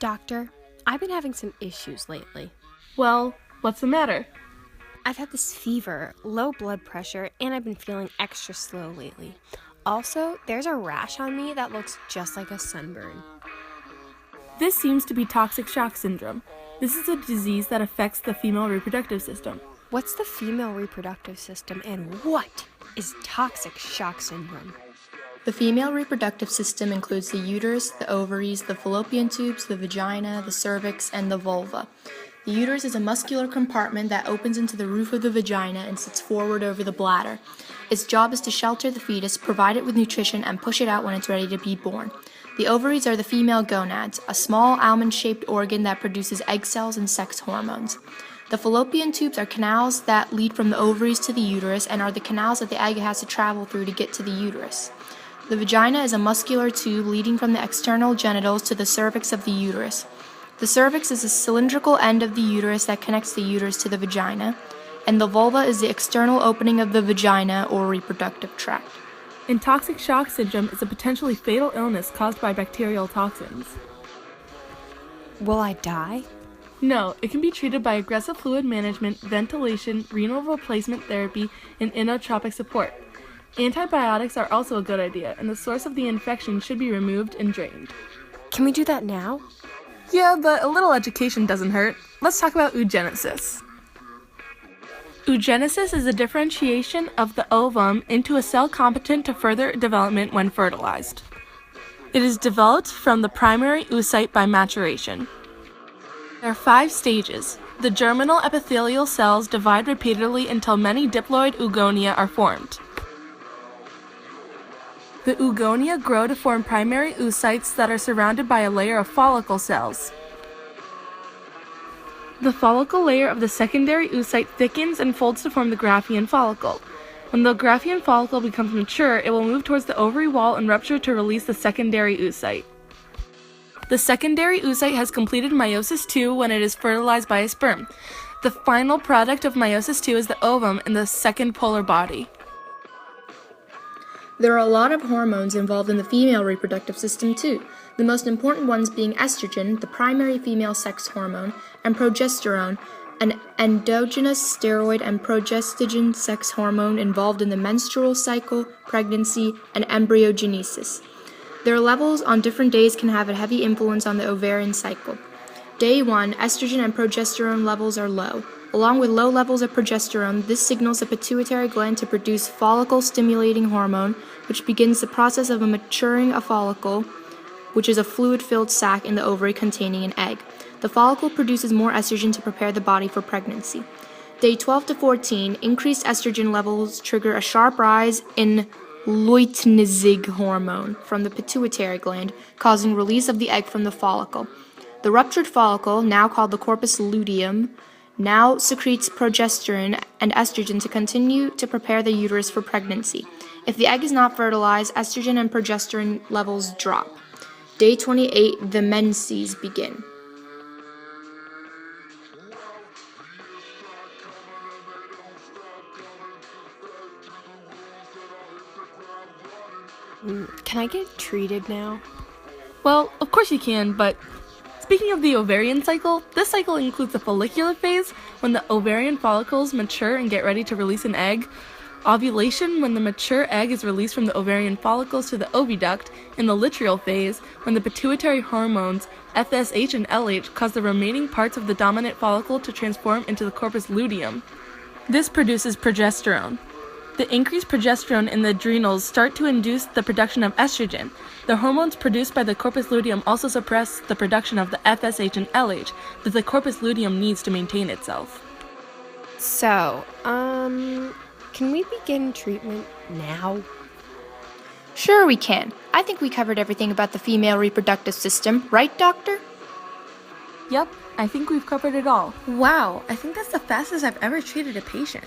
Doctor, I've been having some issues lately. Well, what's the matter? I've had this fever, low blood pressure, and I've been feeling extra slow lately. Also, there's a rash on me that looks just like a sunburn. This seems to be toxic shock syndrome. This is a disease that affects the female reproductive system. What's the female reproductive system and what is toxic shock syndrome? The female reproductive system includes the uterus, the ovaries, the fallopian tubes, the vagina, the cervix, and the vulva. The uterus is a muscular compartment that opens into the roof of the vagina and sits forward over the bladder. Its job is to shelter the fetus, provide it with nutrition, and push it out when it's ready to be born. The ovaries are the female gonads, a small almond-shaped organ that produces egg cells and sex hormones. The fallopian tubes are canals that lead from the ovaries to the uterus and are the canals that the egg has to travel through to get to the uterus. The vagina is a muscular tube leading from the external genitals to the cervix of the uterus. The cervix is a cylindrical end of the uterus that connects the uterus to the vagina, and the vulva is the external opening of the vagina or reproductive tract. And toxic shock syndrome is a potentially fatal illness caused by bacterial toxins. Will I die? No, it can be treated by aggressive fluid management, ventilation, renal replacement therapy, and inotropic support. Antibiotics are also a good idea, and the source of the infection should be removed and drained. Can we do that now? Yeah, but a little education doesn't hurt. Let's talk about oogenesis. Oogenesis is a differentiation of the ovum into a cell competent to further development when fertilized. It is developed from the primary oocyte by maturation. There are 5 stages. The germinal epithelial cells divide repeatedly until many diploid oogonia are formed. The oogonia grow to form primary oocytes that are surrounded by a layer of follicle cells. The follicle layer of the secondary oocyte thickens and folds to form the Graafian follicle. When the Graafian follicle becomes mature, it will move towards the ovary wall and rupture to release the secondary oocyte. The secondary oocyte has completed meiosis II when it is fertilized by a sperm. The final product of meiosis II is the ovum in the second polar body. There are a lot of hormones involved in the female reproductive system too, the most important ones being estrogen, the primary female sex hormone, and progesterone, an endogenous steroid and progestogen sex hormone involved in the menstrual cycle, pregnancy, and embryogenesis. Their levels on different days can have a heavy influence on the ovarian cycle. Day 1, estrogen and progesterone levels are low. Along with low levels of progesterone, this signals the pituitary gland to produce follicle-stimulating hormone, which begins the process of maturing a follicle, which is a fluid-filled sac in the ovary containing an egg. The follicle produces more estrogen to prepare the body for pregnancy. Day 12 to 14, increased estrogen levels trigger a sharp rise in Luteinizing hormone from the pituitary gland, causing release of the egg from the follicle. The ruptured follicle, now called the corpus luteum, now secretes progesterone and estrogen to continue to prepare the uterus for pregnancy. If the egg is not fertilized, estrogen and progesterone levels drop. Day 28, the menses begin. Can I get treated now? Well, of course you can, but speaking of the ovarian cycle, this cycle includes the follicular phase, when the ovarian follicles mature and get ready to release an egg, ovulation, when the mature egg is released from the ovarian follicles to the oviduct, and the luteal phase, when the pituitary hormones FSH and LH cause the remaining parts of the dominant follicle to transform into the corpus luteum. This produces progesterone. The increased progesterone in the adrenals start to induce the production of estrogen. The hormones produced by the corpus luteum also suppress the production of the FSH and LH that the corpus luteum needs to maintain itself. So, can we begin treatment now? Sure we can. I think we covered everything about the female reproductive system, right, Doctor? Yep, I think we've covered it all. Wow, I think that's the fastest I've ever treated a patient.